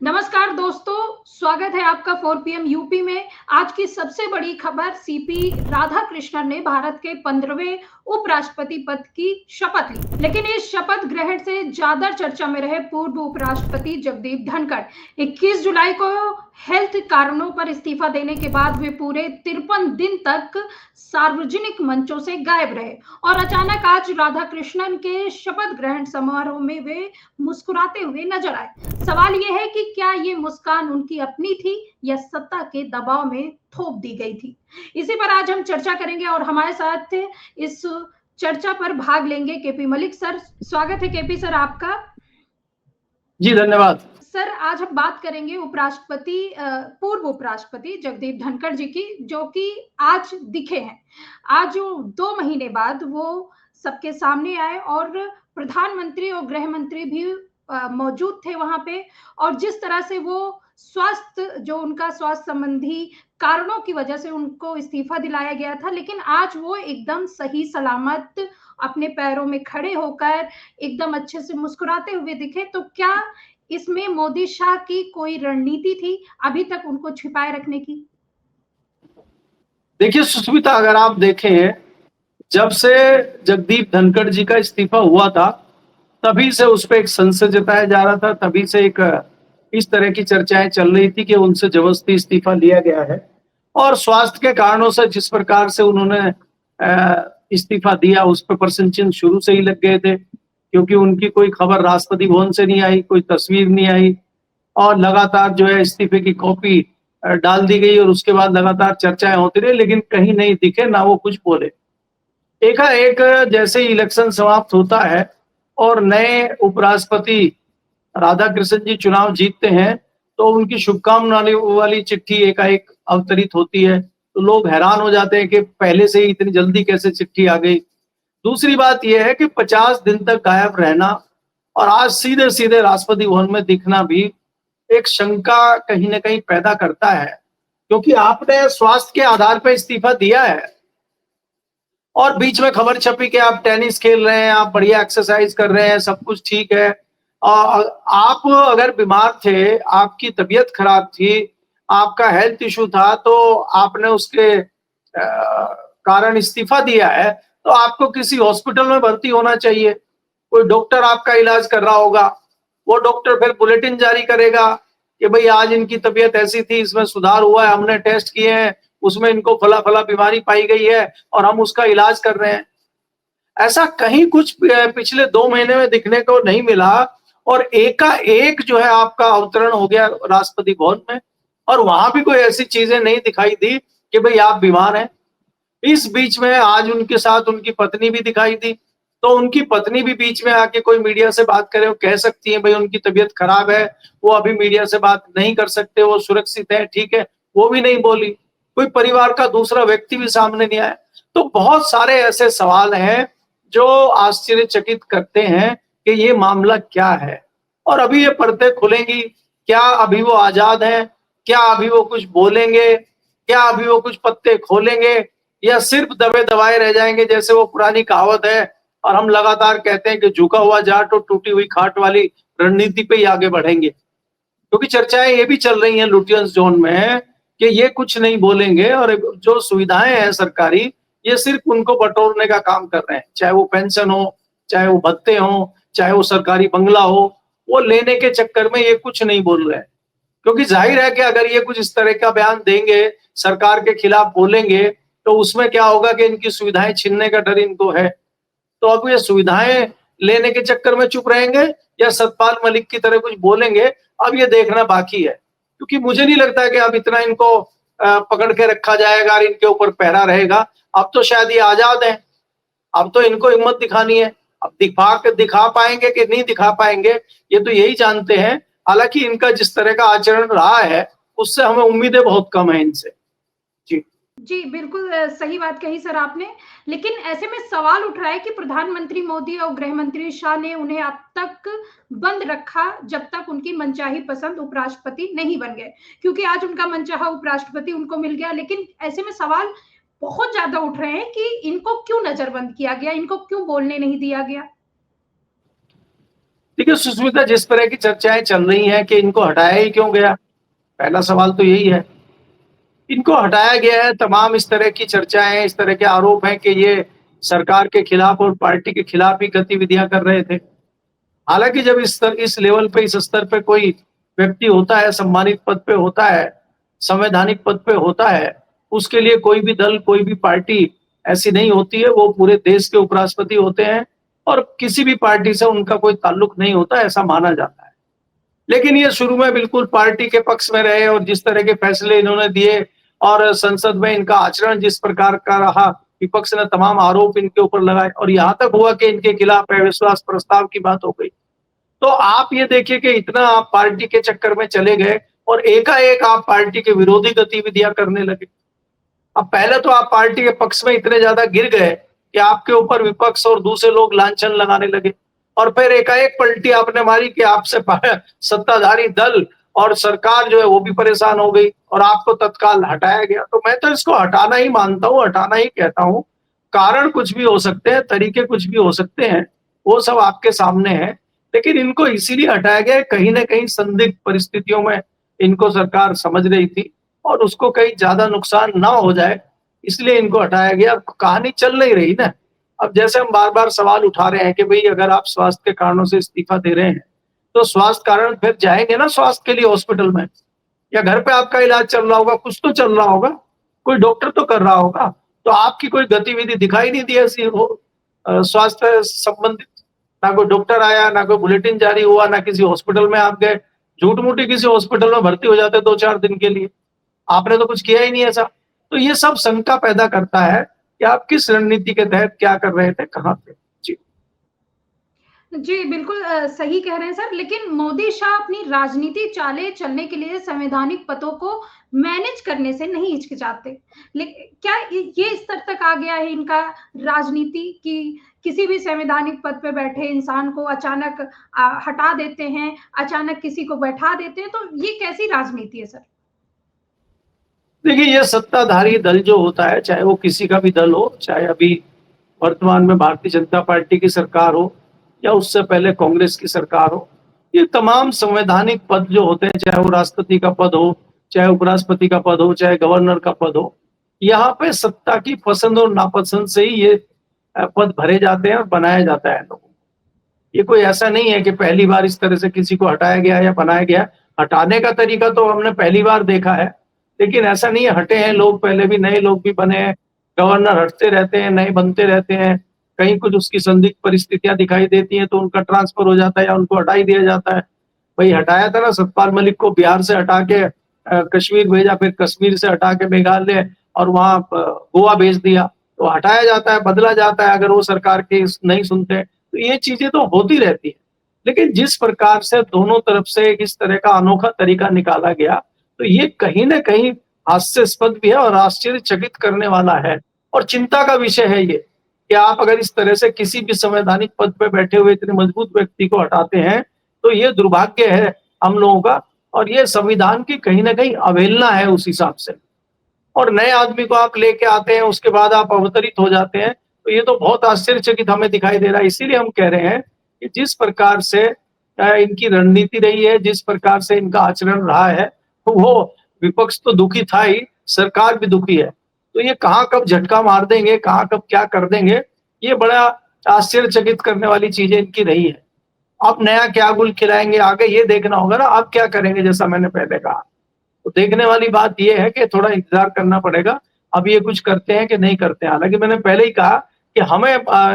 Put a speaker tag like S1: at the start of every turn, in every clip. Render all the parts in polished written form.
S1: नमस्कार दोस्तों, स्वागत है आपका 4 पीएम यूपी में। आज की सबसे बड़ी खबर, सीपी राधाकृष्णन ने भारत के 15वें उपराष्ट्रपति पद की शपथ ली। लेकिन इस शपथ ग्रहण से ज्यादा चर्चा में रहे पूर्व उपराष्ट्रपति जगदीप धनखड़। 21 जुलाई को हेल्थ कारणों पर इस्तीफा देने के बाद वे पूरे 53 दिन तक सार्वजनिक मंचों से गायब रहे और अचानक आज राधाकृष्णन के शपथ ग्रहण समारोह में वे मुस्कुराते हुए नजर आए। सवाल यह है कि क्या ये मुस्कान उनकी अपनी थी या सत्ता के दबाव में थोप दी गई थी। इसी पर आज हम चर्चा करेंगे और हमारे साथ इस चर्चा पर भाग लेंगे केपी मलिक सर। स्वागत है केपी सर आपका।
S2: जी धन्यवाद
S1: सर। आज हम बात करेंगे पूर्व उपराष्ट्रपति जगदीप धनखड़ जी की, जो कि आज दिखे हैं। आज 2 महीने बाद वो सबके सामने आए और प्रधानमंत्री और गृह मंत्री भी मौजूद थे वहां पे। और जिस तरह से वो उनका स्वास्थ्य संबंधी कारणों की वजह से उनको इस्तीफा दिलाया गया था, लेकिन आज वो एकदम सही सलामत अपने पैरों में खड़े होकर एकदम अच्छे से मुस्कुराते हुए दिखे। तो क्या इसमें मोदी शाह की कोई रणनीति थी अभी तक उनको छिपाए रखने की?
S2: देखिए सुष्मिता, अगर आप देखें, जब से जगदीप धनखड़ जी का इस्तीफा हुआ था तभी से उस पर एक संशय जताया जा रहा था, तभी से एक इस तरह की चर्चाएं चल रही थी कि उनसे जबरदस्ती इस्तीफा लिया गया है। और स्वास्थ्य के कारणों से जिस प्रकार से उन्होंने इस्तीफा दिया उस पर प्रश्न चिन्ह शुरू से ही लग गए थे, क्योंकि उनकी कोई खबर राष्ट्रपति भवन से नहीं आई, कोई तस्वीर नहीं आई और लगातार जो है इस्तीफे की कॉपी डाल दी गई और उसके बाद लगातार चर्चाएं होती रही, लेकिन कहीं नहीं दिखे, ना वो कुछ बोले। एकाएक जैसे इलेक्शन समाप्त होता है और नए उपराष्ट्रपति राधाकृष्णन जी चुनाव जीतते हैं तो उनकी शुभकामना वाली चिट्ठी एकाएक अवतरित होती है, तो लोग हैरान हो जाते हैं कि पहले से ही इतनी जल्दी कैसे चिट्ठी आ गई। दूसरी बात यह है कि 50 दिन तक गायब रहना और आज सीधे सीधे राष्ट्रपति भवन में दिखना भी एक शंका कहीं ना कहीं पैदा करता है, क्योंकि आपने स्वास्थ्य के आधार पर इस्तीफा दिया है और बीच में खबर छपी कि आप टेनिस खेल रहे हैं, आप बढ़िया एक्सरसाइज कर रहे हैं, सब कुछ ठीक है। आप अगर बीमार थे, आपकी तबीयत खराब थी, आपका हेल्थ इशू था, तो आपने उसके कारण इस्तीफा दिया है, तो आपको किसी हॉस्पिटल में भर्ती होना चाहिए। कोई डॉक्टर आपका इलाज कर रहा होगा, वो डॉक्टर फिर बुलेटिन जारी करेगा कि भाई आज इनकी तबीयत ऐसी थी, इसमें सुधार हुआ है, हमने टेस्ट किए हैं, उसमें इनको फला फला बीमारी पाई गई है और हम उसका इलाज कर रहे हैं। ऐसा कहीं कुछ पिछले 2 महीने में दिखने को नहीं मिला और एकाएक जो है आपका अवतरण हो गया राष्ट्रपति भवन में और वहां भी कोई ऐसी चीजें नहीं दिखाई दी कि भाई आप बीमार हैं। इस बीच में आज उनके साथ उनकी पत्नी भी दिखाई दी, तो उनकी पत्नी भी बीच में आके कोई मीडिया से बात करे, वो कह सकती है भाई उनकी तबीयत खराब है, वो अभी मीडिया से बात नहीं कर सकते, वो सुरक्षित है, ठीक है, वो भी नहीं बोली। कोई परिवार का दूसरा व्यक्ति भी सामने नहीं आया। तो बहुत सारे ऐसे सवाल हैं जो आश्चर्यचकित करते हैं कि ये मामला क्या है और अभी ये पर्दे खुलेंगी। क्या अभी वो आजाद हैं? क्या अभी वो कुछ बोलेंगे? क्या अभी वो कुछ पत्ते खोलेंगे या सिर्फ दबे दबाए रह जाएंगे, जैसे वो पुरानी कहावत है और हम लगातार कहते हैं कि झुका हुआ जाट और टूटी हुई खाट वाली रणनीति पे ही आगे बढ़ेंगे। क्योंकि चर्चाएं ये भी चल रही हैं लुटियंस जोन में कि ये कुछ नहीं बोलेंगे और जो सुविधाएं हैं सरकारी, ये सिर्फ उनको बटोरने का काम कर रहे हैं, चाहे वो पेंशन हो, चाहे वो भत्ते हो, चाहे वो सरकारी बंगला हो, वो लेने के चक्कर में ये कुछ नहीं बोल रहे हैं। क्योंकि जाहिर है कि अगर ये कुछ इस तरह का बयान देंगे, सरकार के खिलाफ बोलेंगे, तो उसमें क्या होगा कि इनकी सुविधाएं छीनने का डर इनको है। तो अब ये सुविधाएं लेने के चक्कर में चुप रहेंगे या सतपाल मलिक की तरह कुछ बोलेंगे, अब ये देखना बाकी है। क्योंकि मुझे नहीं लगता कि अब इतना इनको पकड़ के रखा जाएगा और इनके ऊपर पहरा रहेगा। अब तो शायद ये आजाद हैं, अब तो इनको हिम्मत दिखानी है। अब दिखा पाएंगे कि नहीं दिखा पाएंगे, ये तो यही जानते हैं। हालांकि इनका जिस तरह का आचरण रहा है उससे हमें उम्मीदें बहुत कम है इनसे।
S1: जी बिल्कुल सही बात कही सर आपने। लेकिन ऐसे में सवाल उठ रहा है कि प्रधानमंत्री मोदी और गृह मंत्री शाह ने उन्हें अब तक बंद रखा जब तक उनकी मनचाही पसंद उपराष्ट्रपति नहीं बन गए, क्योंकि आज उनका मनचाहा उपराष्ट्रपति उनको मिल गया। लेकिन ऐसे में सवाल बहुत ज्यादा उठ रहे हैं कि इनको क्यों नजरबंद किया गया, इनको क्यों बोलने नहीं दिया गया।
S2: देखिए सुष्मिता, जिस तरह की चर्चाएं चल रही हैं कि इनको हटाया ही क्यों गया, पहला सवाल तो यही है। इनको हटाया गया है, तमाम इस तरह की चर्चाएं, इस तरह के आरोप हैं कि ये सरकार के खिलाफ और पार्टी के खिलाफ ही गतिविधियां कर रहे थे। हालांकि जब इस लेवल पे, इस स्तर पे कोई व्यक्ति होता है, सम्मानित पद पे होता है, संवैधानिक पद पे होता है, उसके लिए कोई भी दल, कोई भी पार्टी ऐसी नहीं होती है। वो पूरे देश के उपराष्ट्रपति होते हैं और किसी भी पार्टी से उनका कोई ताल्लुक नहीं होता, ऐसा माना जाता है। लेकिन ये शुरू में बिल्कुल पार्टी के पक्ष में रहे और जिस तरह के फैसले इन्होंने दिए और संसद में इनका आचरण जिस प्रकार का रहा, विपक्ष ने तमाम आरोप इनके ऊपर लगाए और यहाँ तक हुआ कि इनके खिलाफ अविश्वास प्रस्ताव की बात हो गई। तो आप ये देखिए कि इतना आप पार्टी के चक्कर में चले गए और एकाएक आप पार्टी के विरोधी गतिविधियां करने लगे। अब पहले तो आप पार्टी के पक्ष में इतने ज्यादा गिर गए कि आपके ऊपर विपक्ष और दूसरे लोग लांछन लगाने लगे और फिर एकाएक पलटी आपने मारी कि आपसे सत्ताधारी दल और सरकार जो है वो भी परेशान हो गई और आपको तत्काल हटाया गया। तो मैं तो इसको हटाना ही मानता हूँ, हटाना ही कहता हूँ। कारण कुछ भी हो सकते हैं, तरीके कुछ भी हो सकते हैं, वो सब आपके सामने है। लेकिन इनको इसीलिए हटाया गया, कहीं ना कहीं संदिग्ध परिस्थितियों में इनको सरकार समझ रही थी और उसको कहीं ज्यादा नुकसान ना हो जाए, इसलिए इनको हटाया गया। अब कहानी चल नहीं रही ना। अब जैसे हम बार बार सवाल उठा रहे हैं कि भाई अगर आप स्वास्थ्य के कारणों से इस्तीफा दे रहे हैं तो स्वास्थ्य कारण फिर जाएंगे ना स्वास्थ्य के लिए हॉस्पिटल में, या घर पे आपका इलाज चल रहा होगा, कुछ तो चल रहा होगा, कोई डॉक्टर तो कर रहा होगा। तो आपकी कोई गतिविधि दिखाई नहीं दी ऐसी हो स्वास्थ्य संबंधित, ना कोई डॉक्टर आया, ना कोई बुलेटिन जारी हुआ, ना किसी हॉस्पिटल में आप गए, झूठ मूठी किसी हॉस्पिटल में भर्ती हो जाते 2-4 दिन के लिए, आपने तो कुछ किया ही नहीं ऐसा। तो ये सब शंका पैदा करता है कि आप किस रणनीति के तहत क्या कर रहे थे, कहाँ थे। जी
S1: जी, बिल्कुल सही कह रहे हैं सर, लेकिन मोदी शाह अपनी राजनीति चालें चलने के लिए संवैधानिक पदों को मैनेज करने से नहीं हिचकिचाते। क्या ये स्तर तक आ गया है इनका राजनीति कि किसी भी संवैधानिक पद पे बैठे इंसान को अचानक हटा देते हैं, अचानक किसी को बैठा देते हैं, तो ये कैसी राजनीति है सर?
S2: देखिए, ये सत्ताधारी दल जो होता है, चाहे वो किसी का भी दल हो, चाहे अभी वर्तमान में भारतीय जनता पार्टी की सरकार हो या उससे पहले कांग्रेस की सरकार हो, ये तमाम संवैधानिक पद जो होते हैं, चाहे वो राष्ट्रपति का पद हो, चाहे उपराष्ट्रपति का पद हो, चाहे गवर्नर का पद हो, यहाँ पे सत्ता की पसंद और नापसंद से ही ये पद भरे जाते हैं और बनाया जाता है लोगों को। ये कोई ऐसा नहीं है कि पहली बार इस तरह से किसी को हटाया गया या बनाया गया। हटाने का तरीका तो हमने पहली बार देखा है, लेकिन ऐसा नहीं है, हटे हैं लोग पहले भी, नए लोग भी बने हैं, गवर्नर हटते रहते हैं, नए बनते रहते हैं। कहीं कुछ उसकी संदिग्ध परिस्थितियां दिखाई देती हैं तो उनका ट्रांसफर हो जाता है या उनको हटा ही दिया जाता है। भाई हटाया था ना सतपाल मलिक को, बिहार से हटा के कश्मीर भेजा, फिर कश्मीर से हटा के मेघालय और वहां गोवा भेज दिया। तो हटाया जाता है, बदला जाता है, अगर वो सरकार के नहीं सुनते। तो ये चीजें तो होती रहती है। लेकिन जिस प्रकार से दोनों तरफ से इस तरह का अनोखा तरीका निकाला गया, तो ये कहीं ना कहीं हास्यास्पद भी है और आश्चर्यचकित करने वाला है और चिंता का विषय है ये कि आप अगर इस तरह से किसी भी संवैधानिक पद पर बैठे हुए इतने मजबूत व्यक्ति को हटाते हैं तो ये दुर्भाग्य है हम लोगों का और ये संविधान की कहीं ना कहीं अवहेलना है उस हिसाब से। और नए आदमी को आप लेके आते हैं, उसके बाद आप अवतरित हो जाते हैं, तो ये तो बहुत आश्चर्यचकित हमें दिखाई दे रहा है। इसीलिए हम कह रहे हैं कि जिस प्रकार से इनकी रणनीति रही है, जिस प्रकार से इनका आचरण रहा है, तो वो विपक्ष तो दुखी था ही, सरकार भी दुखी है। तो ये कहाँ कब झटका मार देंगे, कहाँ कब क्या कर देंगे, ये बड़ा आश्चर्यचकित करने वाली चीजें इनकी रही है। अब नया क्या गुल खिलाएंगे आगे, ये देखना होगा ना, आप क्या करेंगे, जैसा मैंने पहले कहा। तो देखने वाली बात ये है कि थोड़ा इंतजार करना पड़ेगा, अब ये कुछ करते हैं कि नहीं करते हैं। हालांकि मैंने पहले ही कहा कि हमें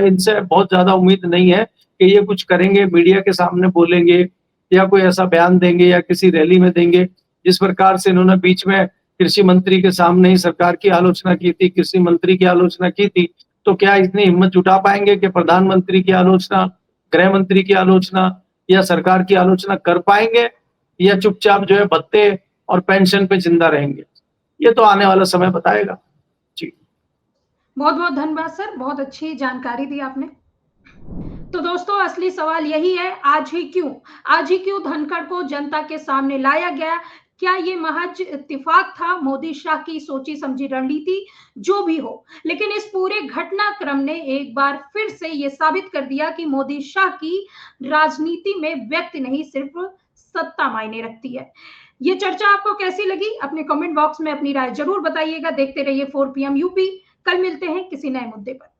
S2: इनसे बहुत ज्यादा उम्मीद नहीं है कि ये कुछ करेंगे, मीडिया के सामने बोलेंगे या कोई ऐसा बयान देंगे या किसी रैली में देंगे। जिस प्रकार से इन्होंने बीच में कृषि मंत्री के सामने ही सरकार की आलोचना की थी, कृषि मंत्री की आलोचना की थी, तो क्या इतनी हिम्मत जुटा पाएंगे कि प्रधानमंत्री की आलोचना, गृह मंत्री की आलोचना या सरकार की आलोचना कर पाएंगे, या चुपचाप जो है भत्ते और पेंशन पे जिंदा रहेंगे? ये तो आने वाला समय बताएगा। जी
S1: बहुत बहुत धन्यवाद सर, बहुत अच्छी जानकारी दी आपने। तो दोस्तों, असली सवाल यही है, आज ही क्यों धनखड़ को जनता के सामने लाया गया? क्या ये महज इत्तेफाक था, मोदी शाह की सोची समझी रणनीति? जो भी हो, लेकिन इस पूरे घटनाक्रम ने एक बार फिर से ये साबित कर दिया कि मोदी शाह की राजनीति में व्यक्ति नहीं, सिर्फ सत्ता मायने रखती है। ये चर्चा आपको कैसी लगी? अपने कमेंट बॉक्स में अपनी राय जरूर बताइएगा। देखते रहिए 4 PM यूपी। कल मिलते हैं किसी नए मुद्दे पर।